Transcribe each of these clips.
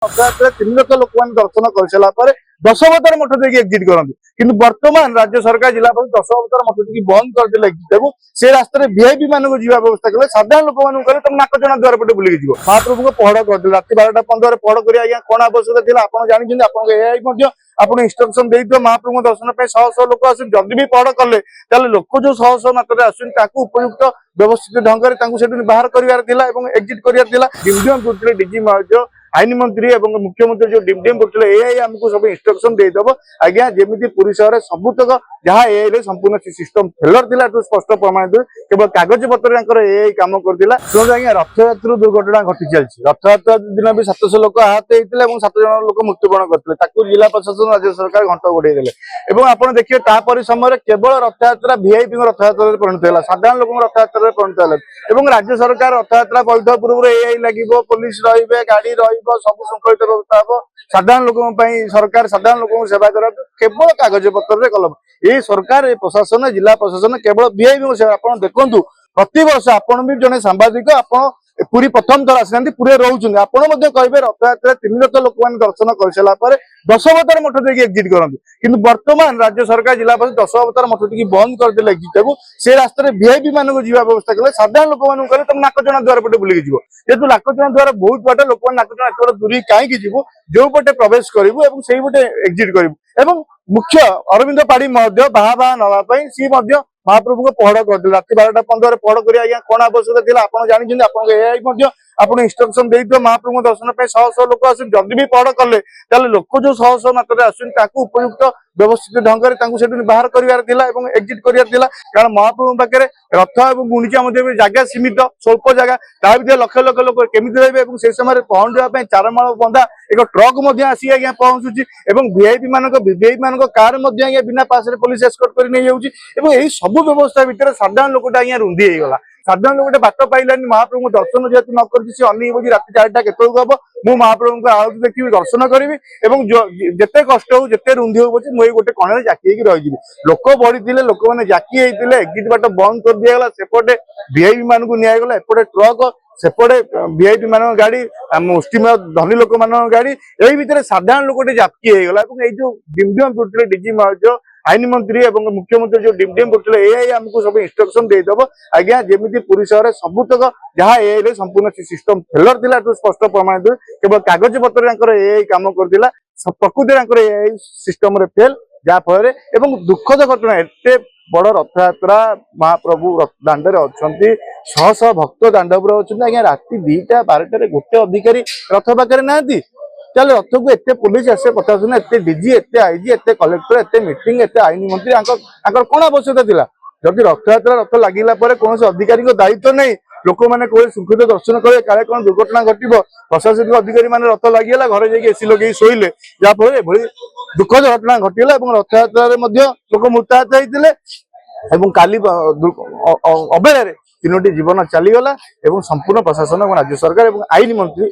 रथयात्रा 3 लाख लोक दर्शन कर सारा पर 10 अवतार मठ देखिए एग्जिट करते किंतु वर्तमान राज्य सरकार जिला 10 अवतार मठ देखिए बंद करदे एग्जिट से रास्तार वीआईपी मान जीवा व्यवस्था कले साधारण लोक मान तुम नाकचना द्वार पटे बुलिक जीव महाप्रभु को पहड़ करदे रात 12:15 पहड़ कर कौन आवश्यकता थी आप जानते आपको इंस्ट्रक्शन दे महाप्रभु दर्शन पे 100 लोक आस जदि भी पहड़ कले लोक जो 100 मात्र आसुच्च उपयुक्त व्यवस्थित ढंग से बाहर कर एग्जिट कर डीजी महोदय आईन मंत्री और मुख्यमंत्री जो डिमडिम करते एआई आमको सब इंस्ट्रक्शन देदेव आज्ञा जमी पुरी सहर सबुतक जहाँ एआई संपूर्ण सिस्टम फेलर था स्पष्ट प्रमाणित केवल कागज पत्र एआई कम करता शुणु आज्ञा रथयात्रा दुर्घटना घटी चलती रथयात्रा दिन भी 700 लोक आहत होते 7 जन लोक मृत्युवरण करते जिला प्रशासन राज्य सरकार घंट गोड़े देते आप देखिए तापर समय केवल रथयात्रा वीआईपी रथयात्रा परिणत है साधारण लोक रथयात्रा परिणत है राज्य सरकार रथयात्रा बैठ पूर्व एआई लगे पुलिस रे गाड़ी सब श्रृंखलित व्यवस्था हम साधारण लोक सरकार साधारण लोक सेवा कर केवल कागज पत्र कलम ये सरकार ये प्रशासन जिला प्रशासन केवल वीआईपी सेवा आप देखु प्रति वर्ष आपन भी जने सांबादिक आप पूरी प्रथम थर आसी पूरे रोचे आपड़ कहे रथयात्रा 3 लाख लोक दर्शन कर सारा पर 10 अवतार मठ देखिए एग्जिट करते किंतु वर्तमान राज्य सरकार जिला 10 अवतार मठ देखिए बंद करदे एग्जिट से रास्तार वीआईपी मान जीवा व्यवस्था कले साधारण लोक मान तुम नाकचना द्वार पटे बुलिक जीव जेहतु नाकचना द्वार बहुत बाटे लोक नाकचना एत दूरी कहीं जीव जो पटे प्रवेश करूँ और से पटे एग्जिट करूँ मुख्य अरविंद पाढ़ी बाहा नापी सी महाप्रभु को पहड़ करते रात 12:15 पहड़ कर कौन आवश्यकता थी आप जानते आपको इंस्ट्रक्शन दे महाप्रभु दर्शन पे 100 लोक आस जदि भी पहड़ कले लोक जो 100 मात्र आसुच्च उपयुक्त व्यवस्थित ढंग से बाहर कर एग्जिट कर कारण महाप्रभु पाखे रथ और गुंडीचा जगह सीमित स्वल्प जगह ता भर लक्ष लक्ष लोक केमी रही से समय पहुंचापी चारमाल बंधा एक ट्रक आसी आज्ञा पहुंचुची वीआईपी मान कार बिना पास पुलिस एस्कॉर्ट कर नहीं जाऊँगी सब व्यवस्था भितर साधारण लोकटा आज्ञा रुंधी होगा साधारण लोक बाट पाइलानी महाप्रभु दर्शन जेहतु न कर अनेक रात 4टा केत हम मु महाप्रभु आलती देखी दर्शन करी जिते कष्ट हो जिते रुंधी हो मुझे गोटे कण जाकी रही लोक बढ़ी लोक मैंने जाकी एग्जिट बाट बंद कर दिगला सेपटे वीआईपी मान को निगला एपटे ट्रक सेपटे वीआईपी मान गाड़ी मुष्टिमेय धनी लोक मान गाड़ी यही भितर साधारण लोक जाकी होगा जो डिमडिम करते डीजी महोदय आईन मंत्री और मुख्यमंत्री जो डिमडिम करते एआई आमको सब इंस्ट्रक्शन देदेव आज्ञा जमी पुरी सहर सबुतक जहाँ एआई संपूर्ण सिस्टम फेलर था स्पष्ट प्रमाणित केवल कागज पत्र एआई कम करता प्रकृति एआई सिस्टम फेल जहाँफल दुखद घटना एत बड़ रथयात्रा महाप्रभु दाण्ड अच्छा 100 भक्त दाण्ड अच्छा आज्ञा राति 2टा 12टार गोटे अधिकारी रथ पाखे ना चल रथ को एत पुलिस आसे प्रशासन एत डीजी एत आईजी एत कलेक्टर एत मीटिंग एत आईन मंत्री कौन आवश्यकता थी जदि रथयात्रा रथ लगिला कौन अधिकारी दायित्व नहीं लोक मैंने कोई सुखित दर्शन करेंगे काले कौन दुर्घटना घटव प्रशासनिक अधिकारी मैंने रथ लगिगला घरे जाकि एसी लगे शोले जहाँफल एभली दुखद घटना घटीगला रथयात्रा लोक मृताहत होते काली अबेला 3टी जीवन चलीगला संपूर्ण प्रशासन और राज्य सरकार और आईन मंत्री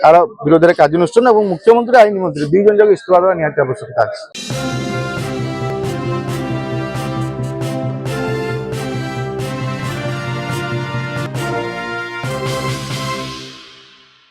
तार विरोध में कार्यानुष्ठान और मुख्यमंत्री आईन मंत्री 2 जन जाक इस्तीफा देवा निहाती आवश्यकता है।